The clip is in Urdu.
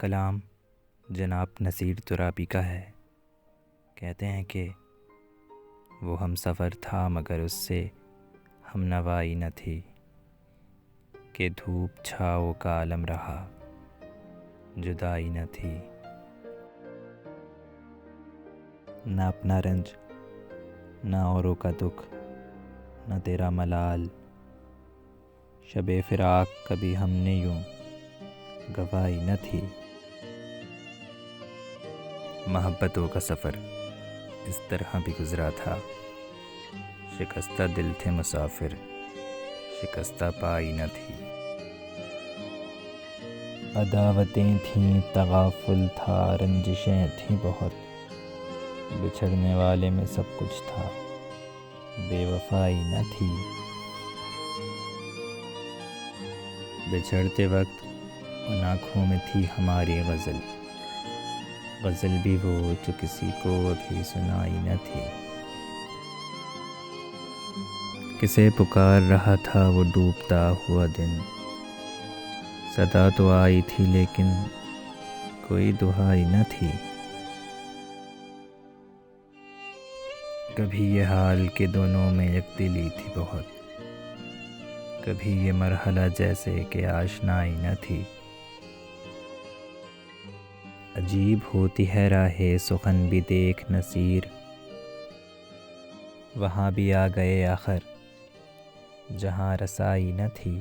کلام جناب نصیر ترابی کا ہے۔ کہتے ہیں کہ وہ ہم سفر تھا مگر اس سے ہم نوائی نہ تھی، کہ دھوپ چھاؤ کا عالم رہا جدائی نہ تھی۔ نہ اپنا رنج نہ اوروں کا دکھ نہ تیرا ملال، شب فراق کبھی ہم نے یوں گوائی نہ تھی۔ محبتوں کا سفر اس طرح بھی گزرا تھا، شکستہ دل تھے مسافر شکستہ پائی نہ تھی۔ عداوتیں تھیں تغافل تھا رنجشیں تھیں بہت، بچھڑنے والے میں سب کچھ تھا بے وفائی نہ تھی۔ بچھڑتے وقت ان آنکھوں میں تھی ہماری غزل، غزل بھی وہ جو کسی کو ابھی سنائی نہ تھی۔ کسے پکار رہا تھا وہ ڈوبتا ہوا دن، صدا تو آئی تھی لیکن کوئی دہائی نہ تھی۔ کبھی یہ حال کہ دونوں میں یک دلی تھی بہت، کبھی یہ مرحلہ جیسے کہ آشنائی نہ تھی۔ عجیب ہوتی ہے راہ سخن بھی دیکھ نصیر، وہاں بھی آ گئے آخر جہاں رسائی نہ تھی۔